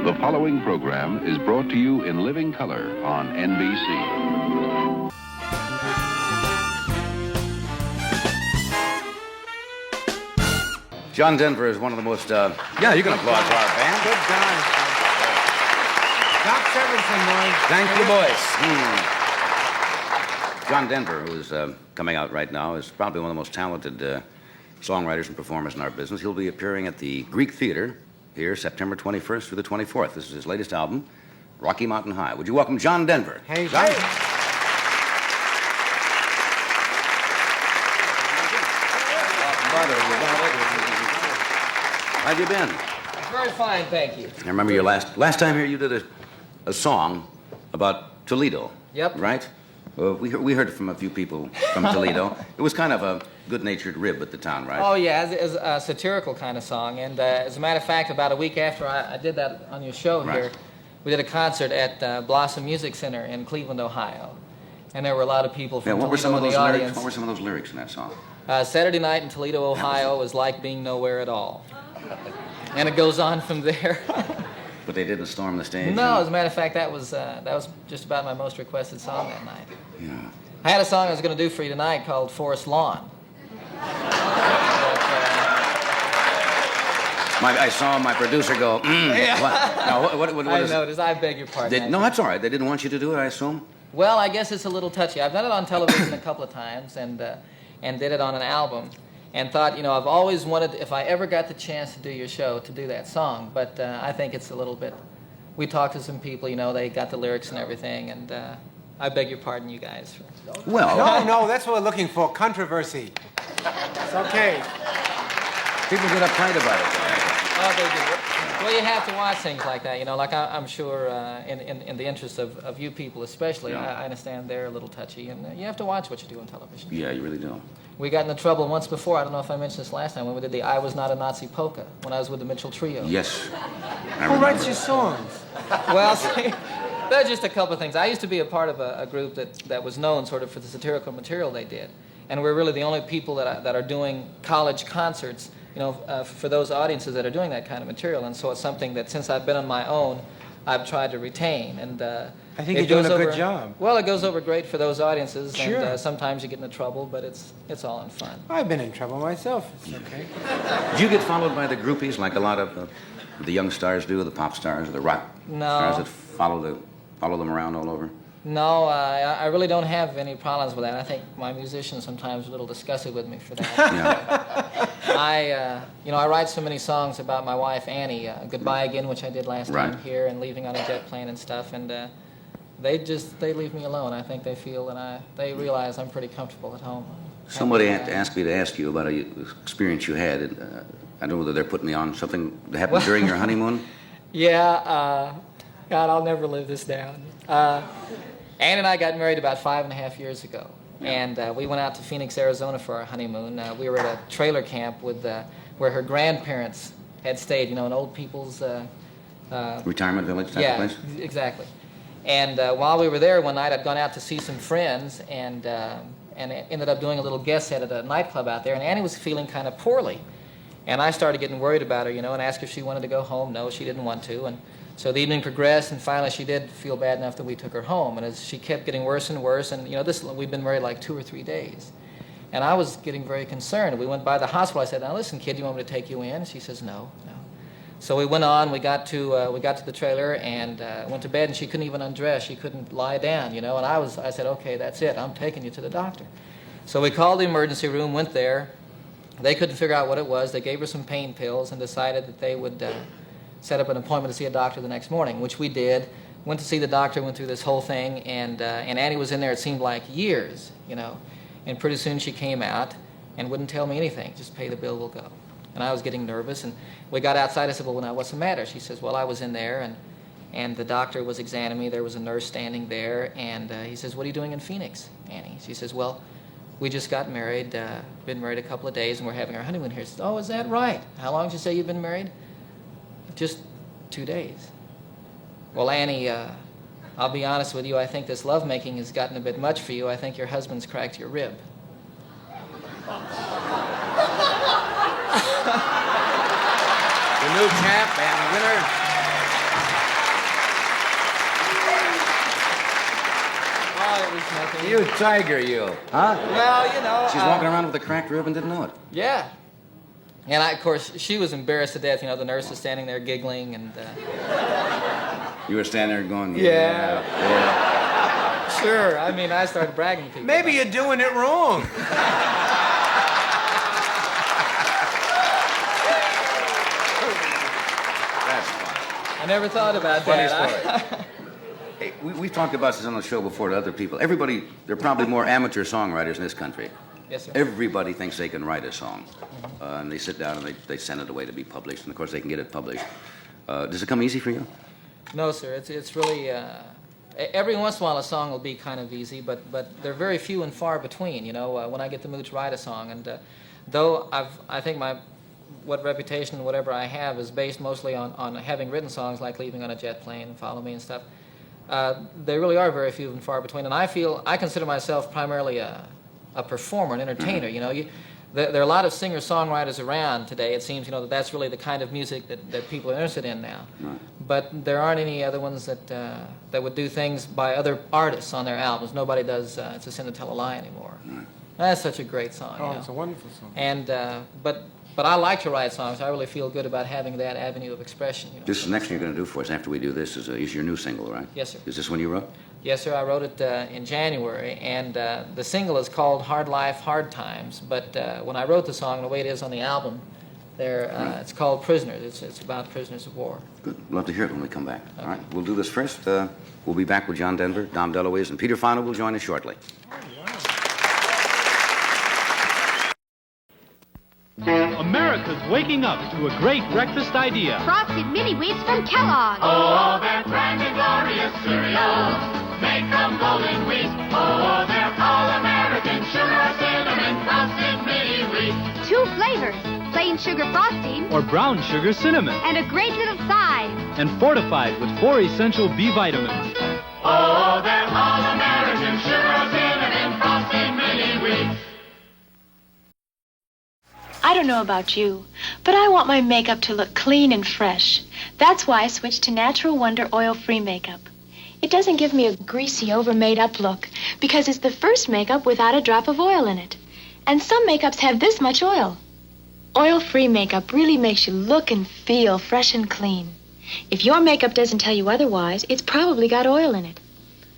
The following program is brought to you in living color on NBC. John Denver is one of the most, yeah, you can applaud for our band. Good guy. Doc Severinsen, boys. Thank you, boys. John Denver, who's coming out right now, is probably one of the most talented songwriters and performers in our business. He'll be appearing at the Greek Theater here September 21st through the 24th. This is his latest album, Rocky Mountain High. Would you welcome John Denver? Hey, John? hey. How have you been? Very fine, thank you. I remember your last time here you did a song about Toledo. Yep. Right? We heard from a few people from Toledo. It was kind of a good-natured rib at the town, right? Oh, yeah, it's a satirical kind of song. And as a matter of fact, about a week after I did that on your show Right. here, we did a concert at Blossom Music Center in Cleveland, Ohio. And there were a lot of people from Yeah, what were some Toledo of in those the lyrics? audience. What were some of those lyrics in that song? Saturday night in Toledo, Ohio was like being nowhere at all. And it goes on from there. But they didn't storm the stage. No, as a matter of fact, that was just about my most requested song that night. Yeah. I had a song I was going to do for you tonight called Forest Lawn. I saw my producer go, What I is it? noticed. I beg your pardon. No, that's all right. They didn't want you to do it, I assume? Well, I guess it's a little touchy. I've done it on television a couple of times and did it on an album and thought, I've always wanted, if I ever got the chance to do your show, to do that song. But I think it's a little bit, we talked to some people, they got the lyrics and everything, and I beg your pardon, you guys. Well, No, that's what we're looking for, controversy. It's okay. people get uptight about it. Oh, they do. Well, you have to watch things like that, Like I'm sure, in the interest of you people especially, Yeah. I understand they're a little touchy, and you have to watch what you do on television. Yeah, you really do. We got into trouble once before. I don't know if I mentioned this last time when we did the "I Was Not a Nazi" polka when I was with the Mitchell Trio. Yes. Who writes your songs? Well, see, there's just a couple of things. I used to be a part of a group that was known sort of for the satirical material they did, and we're really the only people that are doing college concerts. For those audiences that are doing that kind of material, and so it's something that since I've been on my own, I've tried to retain. And I think it you're doing goes a good over- job. Well, it goes over great for those audiences, Sure. and sometimes you get into trouble, but it's all in fun. I've been in trouble myself. It's okay. Did you get followed by the groupies like a lot of the young stars do, the pop stars or the rock No. stars that follow them around all over? No, I really don't have any problems with that. I think my musicians sometimes are a little disgusted with me for that. Yeah. I write so many songs about my wife Annie, "Goodbye Again," which I did last time Right. here, and "Leaving on a Jet Plane" and stuff, and they leave me alone. I think they feel that they realize I'm pretty comfortable at home. Somebody And, asked me to ask you about an experience you had. I don't know whether they're putting me on something that happened during your honeymoon. Yeah, God, I'll never live this down. Ann and I got married about 5.5 years ago, and we went out to Phoenix, Arizona for our honeymoon. We were at a trailer camp where her grandparents had stayed, an old people's... Retirement village type yeah, of place? exactly. And while we were there one night, I'd gone out to see some friends and ended up doing a little guest set at a nightclub out there, and Annie was feeling kind of poorly. And I started getting worried about her, and asked her if she wanted to go home. No, she didn't want to. And so the evening progressed, and finally she did feel bad enough that we took her home. And as she kept getting worse and worse, and we'd been married like 2 or 3 days. And I was getting very concerned. We went by the hospital. I said, "Now listen, kid, you want me to take you in?" She says, "No." So we went on. We got to the trailer and went to bed, and she couldn't even undress. She couldn't lie down, And I said, "Okay, that's it. I'm taking you to the doctor." So we called the emergency room, went there. They couldn't figure out what it was. They gave her some pain pills and decided that they would set up an appointment to see a doctor the next morning, which we did. Went to see the doctor, went through this whole thing, and Annie was in there, it seemed like years, And pretty soon she came out and wouldn't tell me anything. "Just pay the bill, we'll go." And I was getting nervous, and we got outside. I said, "Well, now, what's the matter?" She says, "Well, I was in there, and the doctor was examining me. There was a nurse standing there, and he says, 'What are you doing in Phoenix, Annie?' She says, 'Well, we just got married, been married a couple of days, and we're having our honeymoon here.' She says, 'Oh, is that right? How long did you say you've been married?' 'Just 2 days.' Well, Annie, I'll be honest with you. I think this lovemaking has gotten a bit much for you. I think your husband's cracked your rib." The new champ and the winner that was nothing. You tiger, you. Huh? Well, you know. She's walking around with a cracked rib and didn't know it. Yeah. And of course, she was embarrassed to death. You know, the nurse was standing there giggling, and. You were standing there going, Yeah. yeah. Sure. I mean, I started bragging to people. Maybe you're doing it wrong. That's fun. I never thought about Funny that. story. Hey, we've talked about this on the show before to other people. Everybody, there are probably more amateur songwriters in this country. Yes, sir. Everybody thinks they can write a song. And they sit down and they send it away to be published. And, of course, they can get it published. Does it come easy for you? No, sir. It's really... every once in a while a song will be kind of easy, but they're very few and far between, you know, when I get the mood to write a song. And though I think what reputation, whatever I have, is based mostly on having written songs like Leaving on a Jet Plane and Follow Me and stuff, they really are very few and far between. And I consider myself primarily a performer, an entertainer, you know. There are a lot of singer-songwriters around today. It seems, you know, that's really the kind of music that people are interested in now. Right. But there aren't any other ones that would do things by other artists on their albums. Nobody does It's a Sin to Tell a Lie anymore. Right. That's such a great song. Oh, you know? it's a wonderful song. And but I like to write songs. I really feel good about having that avenue of expression. You know? This is the next thing you're going to do for us after we do this is your new single, right? Yes, sir. Is this one you wrote? Yes, sir. I wrote it in January, and the single is called "Hard Life, Hard Times." But when I wrote the song, the way it is on the album, it's called "Prisoners." It's about prisoners of war. Good. Love to hear it when we come back. Okay. All right. We'll do this first. We'll be back with John Denver, Dom DeLuise, and Peter Fonda will join us shortly. America's waking up to a great breakfast idea. Frosted mini wheats from Kellogg's. Oh, they're grand and glorious cereals made from golden wheat. Oh, they're all-American sugar or cinnamon frosted mini wheat. 2 flavors, plain sugar frosting Or brown sugar cinnamon. and a great little size. And fortified with 4 essential B vitamins. Oh, they're all-American sugar or cinnamon frosted mini wheat. I don't know about you, but I want my makeup to look clean and fresh. That's why I switched to Natural Wonder oil-free makeup. It doesn't give me a greasy, over-made-up look because it's the first makeup without a drop of oil in it. And some makeups have this much oil. Oil-free makeup really makes you look and feel fresh and clean. If your makeup doesn't tell you otherwise, it's probably got oil in it.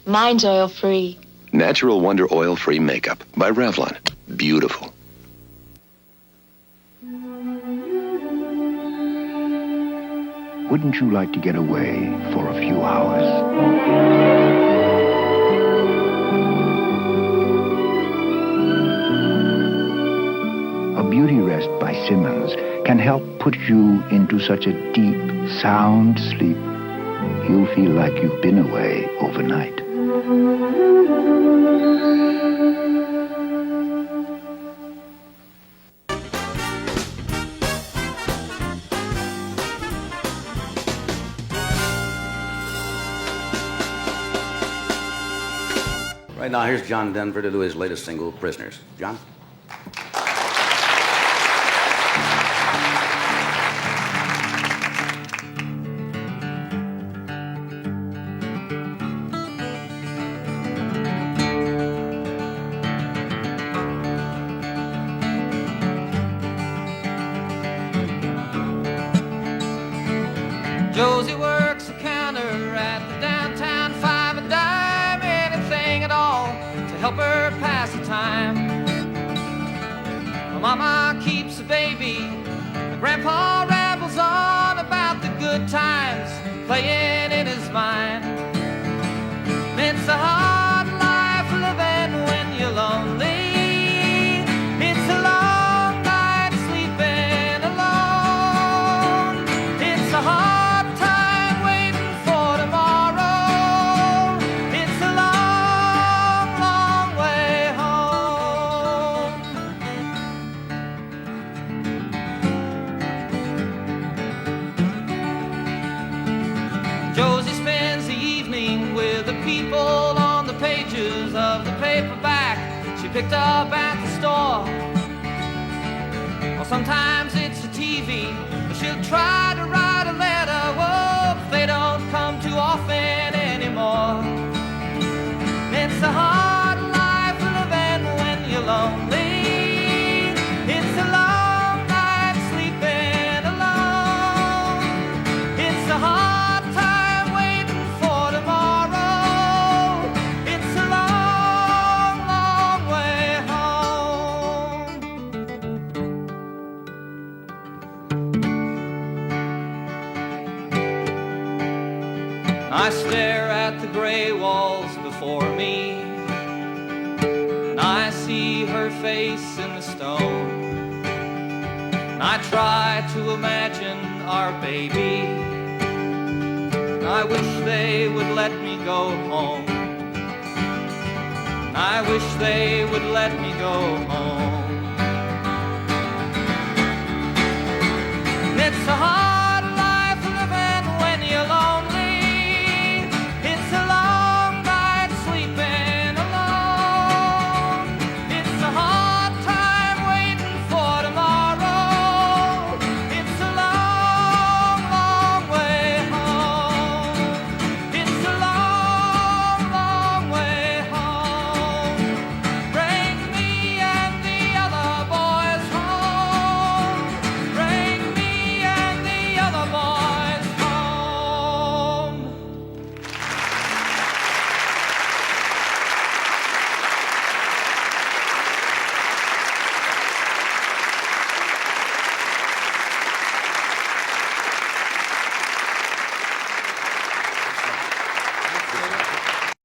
Mine's oil-free. Natural Wonder Oil-Free Makeup by Revlon. Beautiful. Wouldn't you like to get away for a few hours? A Beauty Rest by Simmons can help put you into such a deep, sound sleep, you'll feel like you've been away overnight. Right now, here's John Denver to do his latest single, Prisoners. John? Josie works the counter at the downtown Five and Dime, anything at all to help her pass the time. My mama keeps a baby, my grandpa rambles on about the good times playing in his mind. It's a hard life living when you're lonely. It's a long night sleeping alone. It's a hard time waiting for tomorrow. It's a long, long way home. Josie spends the evening with the people on the pages of the paperback she picked up at the store. Or sometimes it's a TV, but she'll try to write a letter. Whoa, they don't come too often anymore. It's a hard I stare at the gray walls before me, and I see her face in the stone. And I try to imagine our baby. I wish they would let me go home. I wish they would let me go home. And it's a hard